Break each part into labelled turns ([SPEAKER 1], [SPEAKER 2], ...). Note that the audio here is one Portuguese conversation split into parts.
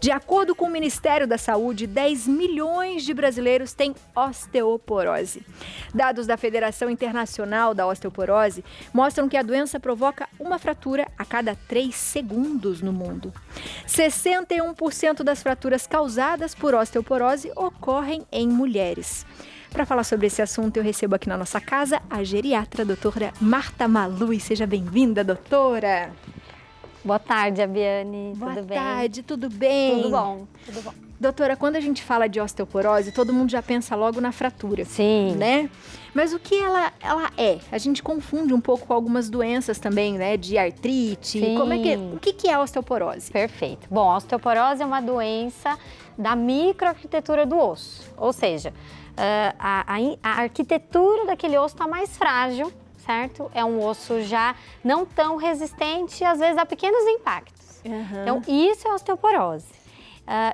[SPEAKER 1] De acordo com o Ministério da Saúde, 10 milhões de brasileiros têm osteoporose. Dados da Federação Internacional da Osteoporose mostram que a doença provoca uma fratura a cada 3 segundos no mundo. 61% das fraturas causadas por osteoporose ocorrem em mulheres. Para falar sobre esse assunto, eu recebo aqui na nossa casa a geriatra, a doutora Marta Malui. Seja bem-vinda, doutora.
[SPEAKER 2] Boa tarde, Abiane.
[SPEAKER 1] Boa
[SPEAKER 2] tudo bem?
[SPEAKER 1] Boa tarde, tudo bem?
[SPEAKER 2] Tudo bom, tudo bom.
[SPEAKER 1] Doutora, quando a gente fala de osteoporose, todo mundo já pensa logo na fratura.
[SPEAKER 2] Sim.
[SPEAKER 1] Né? Mas o que ela é? A gente confunde um pouco com algumas doenças também, né? De artrite.
[SPEAKER 2] Sim.
[SPEAKER 1] O que é a osteoporose?
[SPEAKER 2] Perfeito. Bom, a osteoporose é uma doença da microarquitetura do osso. Ou seja, a arquitetura daquele osso está mais frágil, certo? É um osso já não tão resistente, às vezes a pequenos impactos.
[SPEAKER 1] Uhum.
[SPEAKER 2] Então, isso é osteoporose.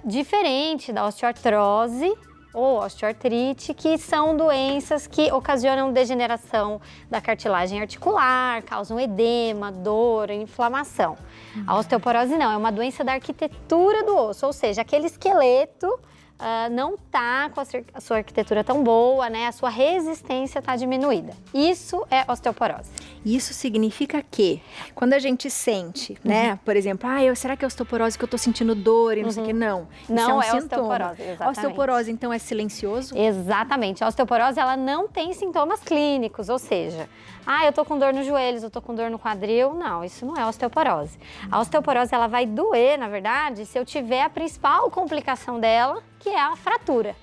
[SPEAKER 2] Diferente da osteoartrose ou osteoartrite, que são doenças que ocasionam degeneração da cartilagem articular, causam edema, dor, inflamação. A osteoporose não, é uma doença da arquitetura do osso, ou seja, aquele esqueleto não está com a sua arquitetura tão boa, né? A sua resistência está diminuída. Isso é osteoporose.
[SPEAKER 1] Isso significa que, quando a gente sente, né? Por exemplo, será que é osteoporose que eu estou sentindo dor e não sei o quê? Não.
[SPEAKER 2] Não
[SPEAKER 1] isso é um
[SPEAKER 2] osteoporose, exatamente.
[SPEAKER 1] A osteoporose, então, é silencioso?
[SPEAKER 2] Exatamente. A osteoporose, ela não tem sintomas clínicos, ou seja, eu tô com dor nos joelhos, eu tô com dor no quadril. Não, isso não é osteoporose. A osteoporose, ela vai doer, na verdade, se eu tiver a principal complicação dela, que é a fratura.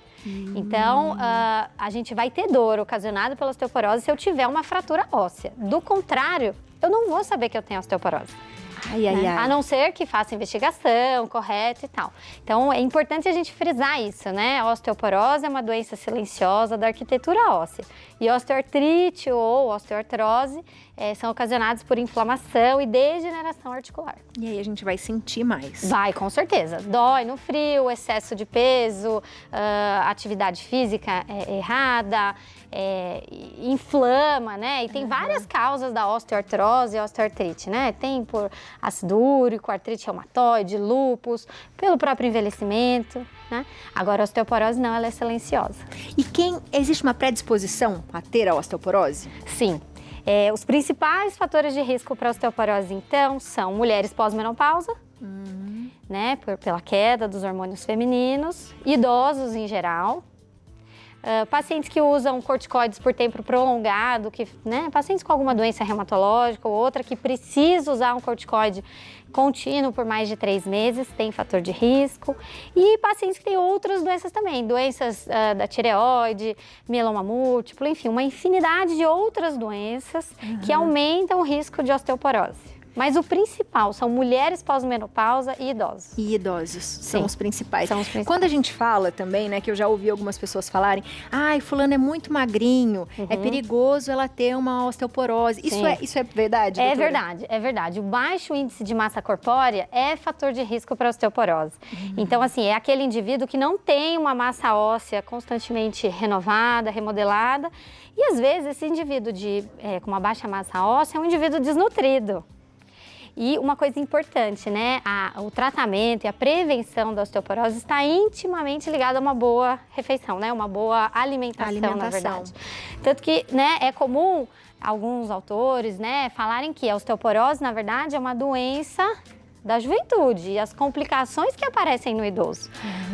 [SPEAKER 2] Então, a gente vai ter dor ocasionada pela osteoporose se eu tiver uma fratura óssea. Do contrário, eu não vou saber que eu tenho osteoporose. A não ser que faça investigação correta e tal. Então, é importante a gente frisar isso, né? A osteoporose é uma doença silenciosa da arquitetura óssea. E osteoartrite ou osteoartrose são ocasionados por inflamação e degeneração articular.
[SPEAKER 1] E aí a gente vai sentir mais.
[SPEAKER 2] Vai, com certeza. Dói no frio, excesso de peso, atividade física errada, inflama, né? E tem várias causas da osteoartrose e osteoartrite, né? Tem por ácido úrico, artrite reumatoide, lúpus, pelo próprio envelhecimento, né? Agora, a osteoporose não, ela é silenciosa.
[SPEAKER 1] E existe uma predisposição a ter a osteoporose?
[SPEAKER 2] Sim. Os principais fatores de risco para osteoporose, então, são mulheres pós-menopausa, né, pela queda dos hormônios femininos, idosos em geral, pacientes que usam corticoides por tempo prolongado, pacientes com alguma doença reumatológica ou outra que precisa usar um corticoide contínuo por mais de 3 meses, tem fator de risco. E pacientes que têm outras doenças também, doenças da tireoide, mieloma múltiplo, enfim, uma infinidade de outras doenças que aumentam o risco de osteoporose. Mas o principal são mulheres pós-menopausa e idosos.
[SPEAKER 1] E idosos são os principais.
[SPEAKER 2] São os principais.
[SPEAKER 1] Quando a gente fala também, né, que eu já ouvi algumas pessoas falarem, fulano é muito magrinho, é perigoso ela ter uma osteoporose. Isso é verdade, doutora?
[SPEAKER 2] É verdade. O baixo índice de massa corpórea é fator de risco para osteoporose. Então, assim, é aquele indivíduo que não tem uma massa óssea constantemente renovada, remodelada. E, às vezes, esse indivíduo com uma baixa massa óssea é um indivíduo desnutrido. E uma coisa importante, né? O tratamento e a prevenção da osteoporose está intimamente ligado a uma boa refeição, né? Uma boa alimentação, na verdade. Tanto que, né, é comum alguns autores, né, falarem que a osteoporose, na verdade, é uma doença da juventude e as complicações que aparecem no idoso.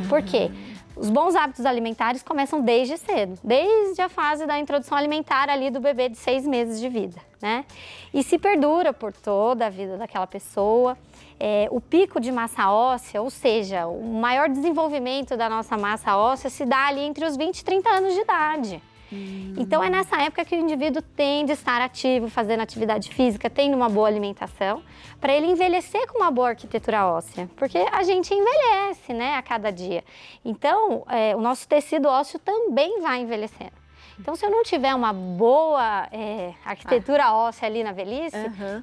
[SPEAKER 2] Por quê? Os bons hábitos alimentares começam desde cedo, desde a fase da introdução alimentar ali do bebê de 6 meses de vida, né? E se perdura por toda a vida daquela pessoa. O pico de massa óssea, ou seja, o maior desenvolvimento da nossa massa óssea se dá ali entre os 20 e 30 anos de idade. Então, é nessa época que o indivíduo tem de estar ativo, fazendo atividade física, tendo uma boa alimentação, para ele envelhecer com uma boa arquitetura óssea, porque a gente envelhece, né, a cada dia. Então, o nosso tecido ósseo também vai envelhecendo. Então, se eu não tiver uma boa arquitetura óssea ali na velhice,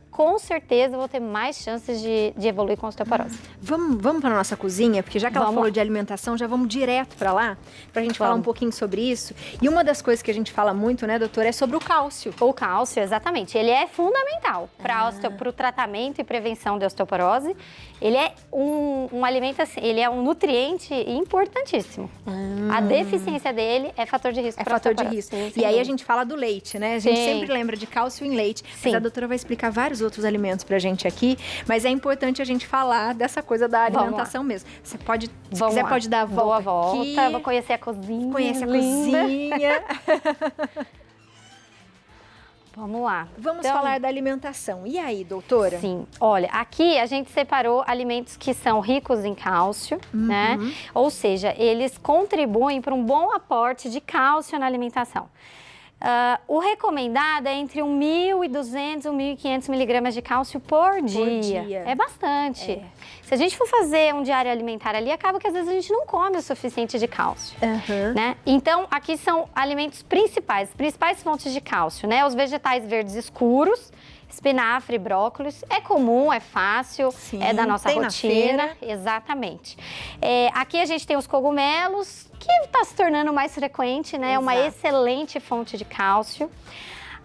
[SPEAKER 2] com certeza eu vou ter mais chances de evoluir com osteoporose.
[SPEAKER 1] Vamos para nossa cozinha, porque já que ela falou de alimentação, já vamos direto para lá, para a gente falar um pouquinho sobre isso. E uma das coisas que a gente fala muito, né, doutora, é sobre o cálcio.
[SPEAKER 2] O cálcio, exatamente. Ele é fundamental para o tratamento e prevenção de osteoporose. Ele é um alimento, assim, ele é um nutriente importantíssimo. A deficiência dele é fator de risco para osteoporose.
[SPEAKER 1] Fator de risco. E aí a gente fala do leite, né? A gente sempre lembra de cálcio em leite. Mas a doutora vai explicar vários outros alimentos pra gente aqui. Mas é importante a gente falar dessa coisa da alimentação mesmo. Você pode, se quiser, pode dar a volta aqui.
[SPEAKER 2] Vou conhecer a cozinha.
[SPEAKER 1] Conhecer a cozinha.
[SPEAKER 2] Vamos lá.
[SPEAKER 1] Vamos falar da alimentação. E aí, doutora?
[SPEAKER 2] Sim. Olha, aqui a gente separou alimentos que são ricos em cálcio, né? Ou seja, eles contribuem para um bom aporte de cálcio na alimentação. O recomendado é entre 1.200 e 1.500 miligramas de cálcio por dia. É bastante. Se a gente for fazer um diário alimentar ali, acaba que às vezes a gente não come o suficiente de cálcio, né? Então, aqui são alimentos principais fontes de cálcio, né? Os vegetais verdes escuros, espinafre, brócolis. É comum, é fácil, é da nossa rotina. Exatamente. Aqui a gente tem os cogumelos, que está se tornando mais frequente, né? É uma excelente fonte de cálcio.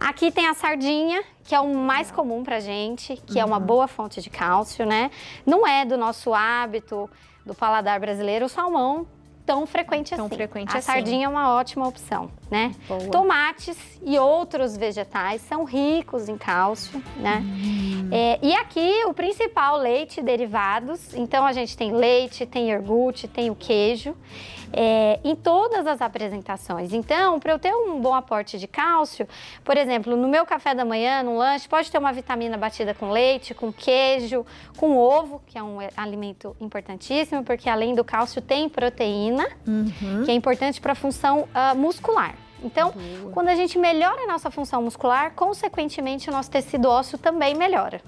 [SPEAKER 2] Aqui tem a sardinha, que é o mais comum pra gente, que é uma boa fonte de cálcio, né? Não é do nosso hábito, do paladar brasileiro, o salmão tão frequente assim. A sardinha é uma ótima opção, né? Tomates e outros vegetais são ricos em cálcio, né? E aqui o principal, leite e derivados. Então a gente tem leite, tem iogurte, tem o queijo. Em todas as apresentações. Então, para eu ter um bom aporte de cálcio, por exemplo, no meu café da manhã, no lanche, pode ter uma vitamina batida com leite, com queijo, com ovo, que é um alimento importantíssimo, porque além do cálcio tem proteína, que é importante para a função muscular. Então, quando a gente melhora a nossa função muscular, consequentemente, o nosso tecido ósseo também melhora.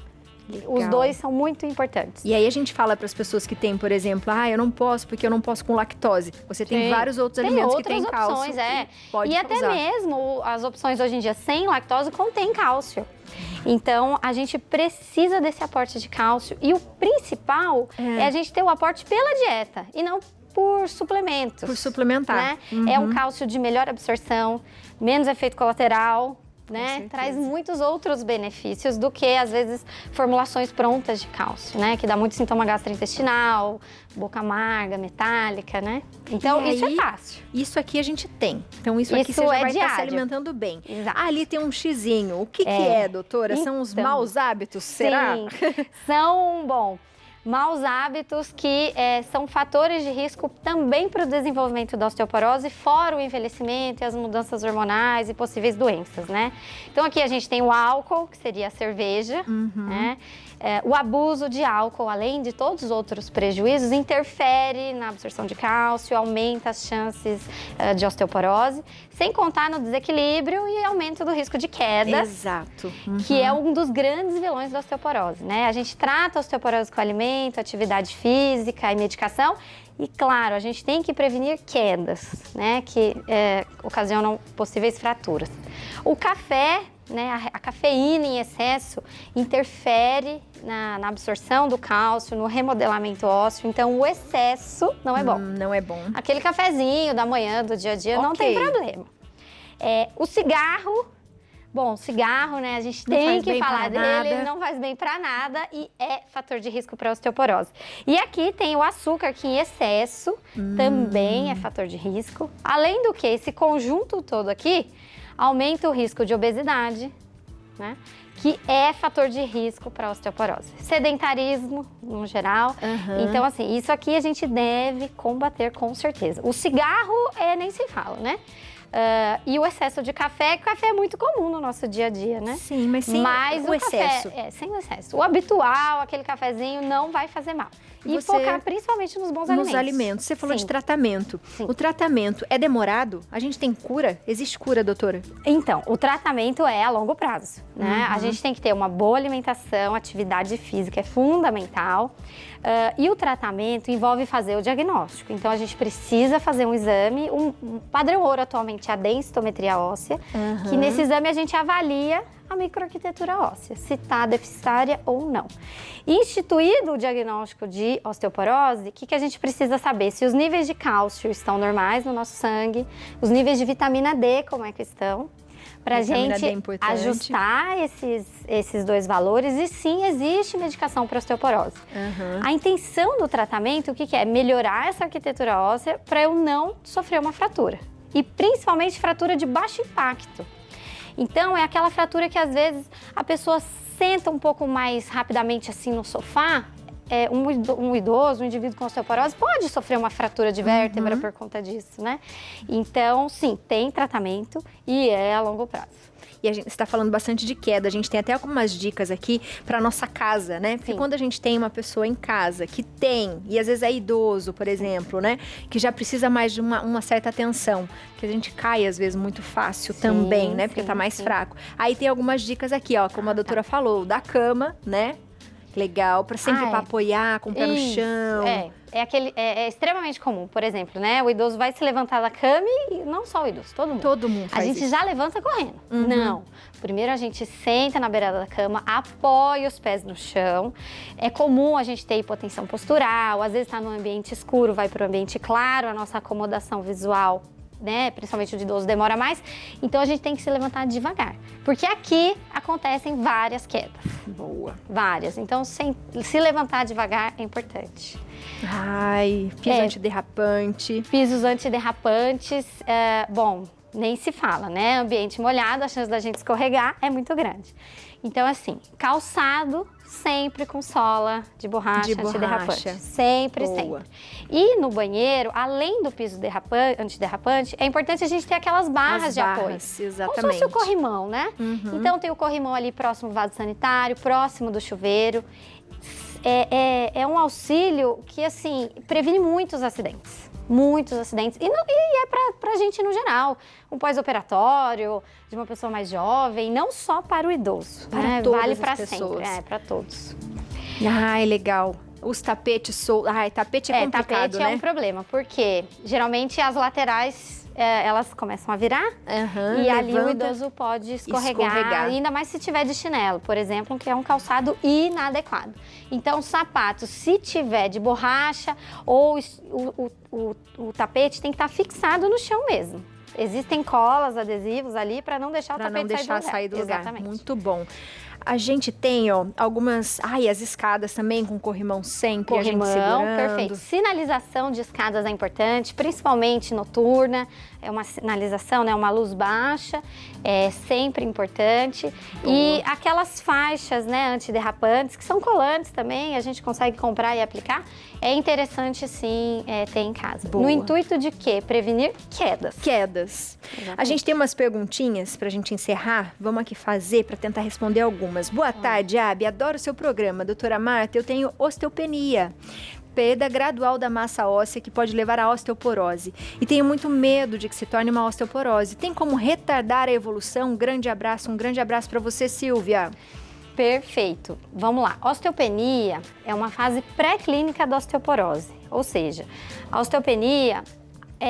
[SPEAKER 2] Legal. Os dois são muito importantes.
[SPEAKER 1] E aí a gente fala para as pessoas que têm, por exemplo, eu não posso porque eu não posso com lactose. Você tem vários outros alimentos que têm cálcio.
[SPEAKER 2] E até mesmo as opções hoje em dia sem lactose contêm cálcio. Então, a gente precisa desse aporte de cálcio. E o principal é a gente ter o aporte pela dieta e não por suplementos.
[SPEAKER 1] Por suplementar.
[SPEAKER 2] Né? É um cálcio de melhor absorção, menos efeito colateral, né? Traz muitos outros benefícios do que, às vezes, formulações prontas de cálcio, né? Que dá muito sintoma gastrointestinal, boca amarga, metálica, né? Então, isso é fácil.
[SPEAKER 1] Isso aqui a gente tem. Então, isso aqui você já vai estar se alimentando bem.
[SPEAKER 2] Exato.
[SPEAKER 1] Ali tem um xizinho. O que é, doutora? São os maus hábitos, será?
[SPEAKER 2] Sim, são, maus hábitos que são fatores de risco também para o desenvolvimento da osteoporose, fora o envelhecimento e as mudanças hormonais e possíveis doenças, né? Então, aqui a gente tem o álcool, que seria a cerveja, né? O abuso de álcool, além de todos os outros prejuízos, interfere na absorção de cálcio, aumenta as chances de osteoporose, sem contar no desequilíbrio e aumento do risco de quedas.
[SPEAKER 1] Exato.
[SPEAKER 2] Que é um dos grandes vilões da osteoporose, né? A gente trata a osteoporose com alimento, atividade física e medicação. E, claro, a gente tem que prevenir quedas, né? Que ocasionam possíveis fraturas. O café, né? A cafeína em excesso interfere na absorção do cálcio, no remodelamento ósseo. Então, o excesso não é bom.
[SPEAKER 1] Não é bom.
[SPEAKER 2] Aquele cafezinho da manhã, do dia a dia, não tem problema. O cigarro... Bom, cigarro, né? A gente tem que falar dele, ele não faz bem para nada e é fator de risco para osteoporose. E aqui tem o açúcar, que em excesso também é fator de risco. Além do que, esse conjunto todo aqui aumenta o risco de obesidade, né? Que é fator de risco para osteoporose. Sedentarismo, no geral. Então, assim, isso aqui a gente deve combater com certeza. O cigarro nem se fala, né? E o excesso de café, é muito comum no nosso dia a dia, né?
[SPEAKER 1] Sim, mas sem o excesso.
[SPEAKER 2] Sem o excesso. O habitual, aquele cafezinho, não vai fazer mal. E focar principalmente nos bons alimentos.
[SPEAKER 1] Nos alimentos. Você falou de tratamento.
[SPEAKER 2] Sim.
[SPEAKER 1] O tratamento é demorado? A gente tem cura? Existe cura, doutora?
[SPEAKER 2] Então, o tratamento é a longo prazo, né? A gente tem que ter uma boa alimentação, atividade física é fundamental. E o tratamento envolve fazer o diagnóstico. Então, a gente precisa fazer um exame. Um padrão ouro atualmente é a densitometria óssea, que nesse exame a gente avalia a microarquitetura óssea, se está deficitária ou não. Instituído o diagnóstico de osteoporose, o que a gente precisa saber? Se os níveis de cálcio estão normais no nosso sangue, os níveis de vitamina D, como é que estão, para a gente ajustar esses dois valores. E sim, existe medicação para osteoporose. A intenção do tratamento, o que é? Melhorar essa arquitetura óssea para eu não sofrer uma fratura. E principalmente fratura de baixo impacto. Então, é aquela fratura que às vezes a pessoa senta um pouco mais rapidamente assim no sofá. Um idoso, um indivíduo com osteoporose pode sofrer uma fratura de vértebra por conta disso, né? Então, sim, tem tratamento e é a longo prazo.
[SPEAKER 1] E a gente está falando bastante de queda. A gente tem até algumas dicas aqui para nossa casa, né? Porque quando a gente tem uma pessoa em casa que tem, e às vezes é idoso, por exemplo, né? Que já precisa mais de uma certa atenção. Que a gente cai, às vezes, muito fácil também, né? Porque tá mais fraco. Aí tem algumas dicas aqui, ó, como a doutora falou, da cama, né? Legal, para sempre pra apoiar, com o pé no chão.
[SPEAKER 2] É extremamente comum, por exemplo, né? O idoso vai se levantar da cama e não só o idoso, todo mundo.
[SPEAKER 1] Todo mundo faz
[SPEAKER 2] A gente
[SPEAKER 1] isso.
[SPEAKER 2] já levanta correndo. Não. Primeiro a gente senta na beirada da cama, apoia os pés no chão. É comum a gente ter hipotensão postural, às vezes está num ambiente escuro, vai para o ambiente claro, a nossa acomodação visual, né, principalmente o de idoso, demora mais. Então a gente tem que se levantar devagar, porque aqui acontecem várias quedas.
[SPEAKER 1] Boa.
[SPEAKER 2] Várias. Então se levantar devagar é importante.
[SPEAKER 1] Ai, piso antiderrapante.
[SPEAKER 2] Pisos antiderrapantes, bom, nem se fala, né? Ambiente molhado, a chance da gente escorregar é muito grande. Então, assim, calçado sempre com sola de borracha antiderrapante. Sempre, sempre. E no banheiro, além do piso antiderrapante, é importante a gente ter aquelas barras de apoio.
[SPEAKER 1] Exatamente.
[SPEAKER 2] Como se fosse o corrimão, né? Então, tem o corrimão ali próximo do vaso sanitário, próximo do chuveiro. É um auxílio que, assim, previne muitos acidentes. Muitos acidentes. E é pra gente no geral. Um pós-operatório, de uma pessoa mais jovem, não só para o idoso.
[SPEAKER 1] Para todas
[SPEAKER 2] vale
[SPEAKER 1] as
[SPEAKER 2] para
[SPEAKER 1] pessoas.
[SPEAKER 2] sempre. Para todos.
[SPEAKER 1] Ai, legal. Os tapetes soltos. Ai, tapete é complicado,
[SPEAKER 2] tapete
[SPEAKER 1] né?
[SPEAKER 2] é um problema, porque geralmente as laterais elas começam a virar e ali o idoso pode escorregar. Ainda mais se tiver de chinelo, por exemplo, que é um calçado inadequado. Então, sapato, se tiver de borracha ou o tapete tem que estar fixado no chão mesmo. Existem colas, adesivos ali para não deixar o tapete sair do lugar.
[SPEAKER 1] Exatamente. Muito bom. A gente tem, ó, algumas... Ai, as escadas também com corrimão sempre,
[SPEAKER 2] corrimão,
[SPEAKER 1] a gente segurando.
[SPEAKER 2] Perfeito. Sinalização de escadas é importante, principalmente noturna. É uma sinalização, né? Uma luz baixa, é sempre importante. E aquelas faixas, né, antiderrapantes, que são colantes também, a gente consegue comprar e aplicar. É interessante, sim, ter em casa. No intuito de quê? Prevenir quedas.
[SPEAKER 1] Quedas.
[SPEAKER 2] Exatamente.
[SPEAKER 1] A gente tem umas perguntinhas pra gente encerrar. Vamos aqui fazer pra tentar responder algumas. Boa tarde, Abi. Adoro o seu programa. Doutora Marta, eu tenho osteopenia. Perda gradual da massa óssea que pode levar à osteoporose. E tenho muito medo de que se torne uma osteoporose. Tem como retardar a evolução? Um grande abraço para você, Silvia.
[SPEAKER 2] Perfeito. Vamos lá. Osteopenia é uma fase pré-clínica da osteoporose. Ou seja, a osteopenia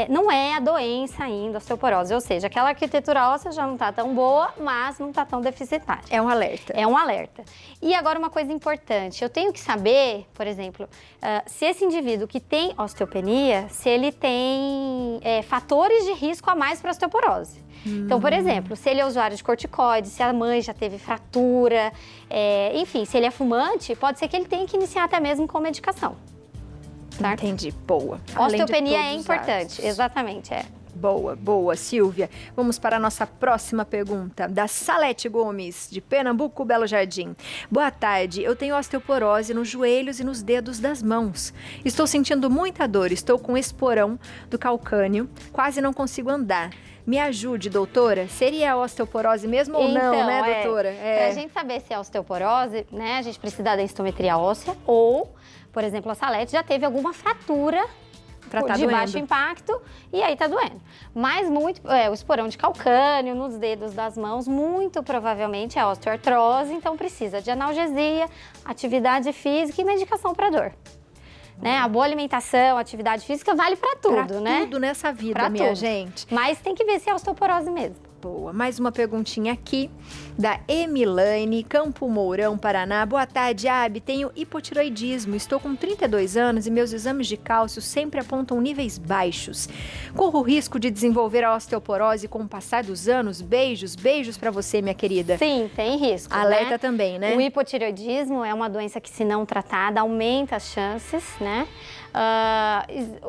[SPEAKER 2] não é a doença ainda, a osteoporose. Ou seja, aquela arquitetura óssea já não está tão boa, mas não está tão deficitária.
[SPEAKER 1] É um alerta.
[SPEAKER 2] É um alerta. E agora uma coisa importante, eu tenho que saber, por exemplo, se esse indivíduo que tem osteopenia, se ele tem fatores de risco a mais para osteoporose. Então, por exemplo, se ele é usuário de corticoides, se a mãe já teve fratura, enfim, se ele é fumante, pode ser que ele tenha que iniciar até mesmo com medicação. Certo?
[SPEAKER 1] Entendi, boa.
[SPEAKER 2] Osteopenia é importante, exatamente,
[SPEAKER 1] Boa, Silvia. Vamos para a nossa próxima pergunta, da Salete Gomes, de Pernambuco, Belo Jardim. Boa tarde, eu tenho osteoporose nos joelhos e nos dedos das mãos. Estou sentindo muita dor, estou com esporão do calcâneo, quase não consigo andar. Me ajude, doutora. Seria osteoporose mesmo ou não, né, doutora?
[SPEAKER 2] Para a gente saber se é osteoporose, né, a gente precisa da densitometria óssea ou Por exemplo, a Salete já teve alguma fratura de baixo impacto e aí tá doendo. Mas o esporão de calcânio nos dedos das mãos, muito provavelmente é osteoartrose, então precisa de analgesia, atividade física e medicação para dor. Né? A boa alimentação, atividade física vale para tudo, né?
[SPEAKER 1] Tudo nessa vida,
[SPEAKER 2] pra
[SPEAKER 1] minha
[SPEAKER 2] tudo.
[SPEAKER 1] gente.
[SPEAKER 2] Mas tem que ver se é osteoporose mesmo.
[SPEAKER 1] Boa. Mais uma perguntinha aqui da Emilane, Campo Mourão, Paraná. Boa tarde, Abi. Tenho hipotiroidismo. Estou com 32 anos e meus exames de cálcio sempre apontam níveis baixos. Corro o risco de desenvolver a osteoporose com o passar dos anos? Beijos, beijos pra você, minha querida.
[SPEAKER 2] Sim, tem risco.
[SPEAKER 1] Alerta,
[SPEAKER 2] né?
[SPEAKER 1] também, né?
[SPEAKER 2] O hipotireoidismo é uma doença que, se não tratada, aumenta as chances, né?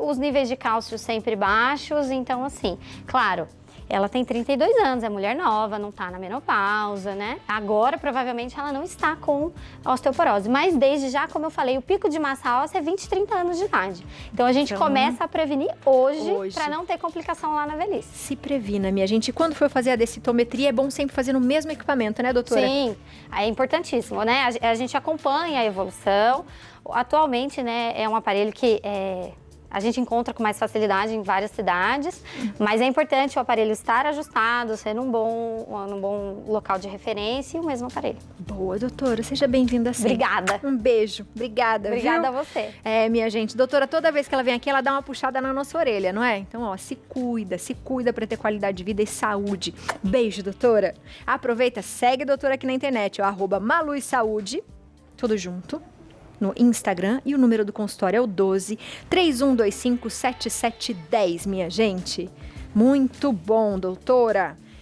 [SPEAKER 2] Os níveis de cálcio sempre baixos, então assim, claro, ela tem 32 anos, é mulher nova, não está na menopausa, né? Agora, provavelmente, ela não está com osteoporose. Mas, desde já, como eu falei, o pico de massa óssea é 20, 30 anos de idade. Então, a gente começa a prevenir hoje. Para não ter complicação lá na velhice.
[SPEAKER 1] Se previna, minha gente. E quando for fazer a densitometria, é bom sempre fazer no mesmo equipamento, né, doutora?
[SPEAKER 2] Sim, é importantíssimo, né? A gente acompanha a evolução. Atualmente, né, é um aparelho que a gente encontra com mais facilidade em várias cidades, mas é importante o aparelho estar ajustado, ser num bom local de referência e o mesmo aparelho.
[SPEAKER 1] Boa, doutora. Seja bem-vinda sempre.
[SPEAKER 2] Obrigada.
[SPEAKER 1] Um beijo. Obrigada,
[SPEAKER 2] Obrigada
[SPEAKER 1] viu?
[SPEAKER 2] a você.
[SPEAKER 1] Minha gente, doutora, toda vez que ela vem aqui, ela dá uma puxada na nossa orelha, não é? Então, ó, se cuida para ter qualidade de vida e saúde. Beijo, doutora. Aproveita, segue a doutora aqui na internet, ó, @maluisaúde, tudo junto, no Instagram, e o número do consultório é o 12 3125 7710, minha gente. Muito bom, doutora.